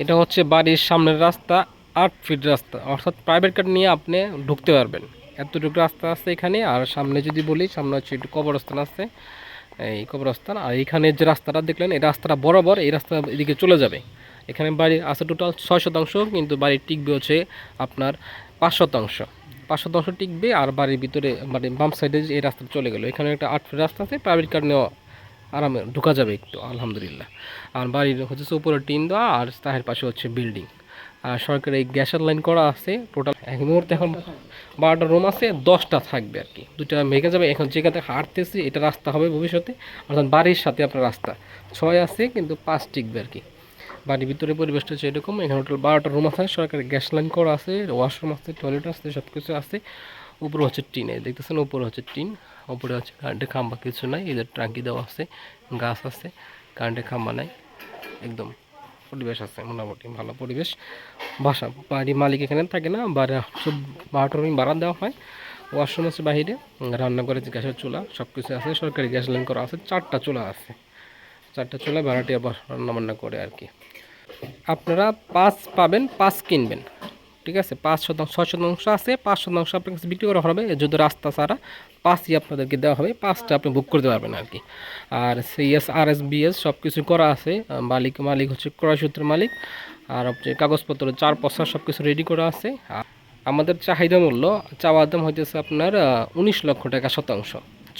এটা হচ্ছে বাড়ির সামনের রাস্তা, 8 ফিট রাস্তা, অর্থাৎ প্রাইভেট কার নিয়ে আপনি ঢুকতে পারবেন। এতটুকু রাস্তা আছে এখানে। আর সামনে যদি বলি, সামনে হচ্ছে একটু কবরস্থান আছে, এই কবরস্থান। আর এখানে যে রাস্তাটা দেখলেন, এই রাস্তাটা বরাবর এই রাস্তা এদিকে চলে যাবে। এখানে বাড়ি আছে টোটাল 6 শতাংশ, কিন্তু বাড়ির টিকবে হচ্ছে আপনার 5 শতাংশ। 5 শতাংশ টিকবে। আর বাড়ির ভিতরে মানে বাম সাইডে এই রাস্তা চলে গেল, এখানে একটা 8 ফিট রাস্তা আছে, প্রাইভেট কার নেওয়া আরামে ঢোকা যাবে একটু, আলহামদুলিল্লাহ। আর বাড়ির হচ্ছে উপরে টিন দেওয়া, আর তাহের পাশে হচ্ছে বিল্ডিং। আর সরকারি গ্যাসের লাইন করা আছে টোটাল। এক মুহূর্তে এখন 12টা রুম আছে, 10টা থাকবে আর কি, 2টা ভেঙে যাবে। এখন যেখানে হাঁটতেছি এটা রাস্তা হবে ভবিষ্যতে, অর্থাৎ বাড়ির সাথে আপনার রাস্তা 6 আছে, কিন্তু 5 টিকবে আর কি। বাড়ির ভিতরে পরিবেশটা হচ্ছে এরকম। এখানে টোটাল 12টা রুম আছে, সরকারি গ্যাস লাইন করা আছে, ওয়াশরুম আছে, টয়লেট আছে, সব কিছু আছে। উপরে হচ্ছে টিন, এই দেখতেছেন উপরে হচ্ছে টিন। উপরে হচ্ছে কারেন্টের খাম্বা কিছু নাই, এদের ট্যাঙ্কি দেওয়া আছে, গাছ আছে, কারেন্টের খাম্বা নাই। একদম পরিবেশ আছে মোটামুটি ভালো পরিবেশ। বাসা বাড়ির মালিক এখানে থাকে না, সব 12টা রুম ভাড়া দেওয়া হয়। ওয়াশরুম আছে বাহিরে, রান্নাঘরে গ্যাসের চুলা সব কিছু আছে, সরকারি গ্যাস লাইন করা আছে, 4টা চুলা আছে। 4টা চুলা ভাড়াটিয়া রান্না বান্না করে আর কি। আপনারা 5 পাবেন, 5 কিনবেন, ঠিক আছে। 5 শতাংশ, 6 শতাংশ আছে, 5 শতাংশ আপনার কাছে বিক্রি করা হবে। যদি রাস্তা ছাড়া 5ই আপনাদেরকে দেওয়া হবে, 5টা আপনি বুক করতে পারবেন আর কি। আর সিএস আর এস বিএস সব কিছু করা আছে। মালিক হচ্ছে ক্রয়সূত্রের মালিক। আর হচ্ছে কাগজপত্র 4 পয়সা সব কিছু রেডি করা আছে। আমাদের চাহিদা মূল্য চাওয়া দাম হইতেছে আপনার 19 লক্ষ টাকা শতাংশ।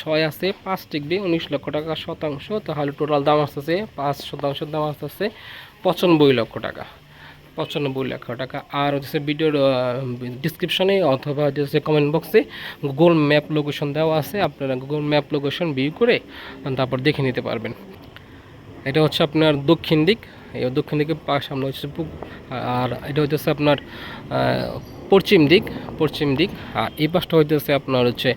6 আছে, 5 টিকবে, 19 লক্ষ টাকা শতাংশ। তাহলে টোটাল দাম আসতেছে 5 শতাংশের দাম আসতেছে 95 লক্ষ টাকা। 95 লক্ষ টাকা। আর হচ্ছে ভিডিওর ডিসক্রিপশনে অথবা হচ্ছে কমেন্ট বক্সে গুগল ম্যাপ লোকেশন দেওয়া আছে, আপনারা গুগল ম্যাপ লোকেশন ভিউ করে তারপর দেখে নিতে পারবেন। এটা হচ্ছে আপনার দক্ষিণ দিক, এই দক্ষিণ দিকে সামনে হচ্ছে আর এটা হইতেছে আপনার পশ্চিম দিক। আর এই পাশটা হইতেছে আপনার হচ্ছে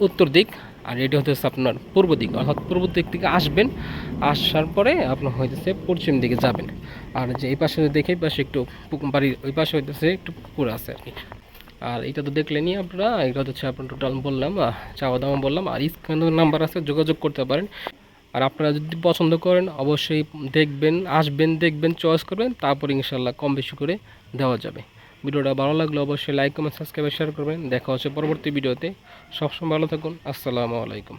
উত্তর দিক। আর এটা হইতেছে আপনার পূর্ব দিক, অর্থাৎ পূর্ব দিক থেকে আসবেন, আসার পরে আপনার হইতেছে পশ্চিম দিকে যাবেন। আর যে এই পাশে দেখে, এই পাশে একটু বাড়ির ওই পাশে হইতেছে একটু পুকুর আছে আর কি। আর এটা তো দেখলেনই আপনারা, এটা হচ্ছে আপনার টোটাল বললাম, চাওয়া দাওয়া বললাম। আর স্ক্রিনে নাম্বার আছে, যোগাযোগ করতে পারেন। আর আপনারা যদি পছন্দ করেন অবশ্যই দেখবেন, আসবেন, দেখবেন, চয়েস করবেন, তারপর ইনশাল্লাহ কম বেশি করে দেওয়া যাবে। ভিডিওটা ভালো লাগলে অবশ্যই লাইক, কমেন্ট, সাবস্ক্রাইব, শেয়ার করবেন। দেখা হচ্ছে পরবর্তী ভিডিওতে। সবসময় ভালো থাকুন। আসসালামু আলাইকুম।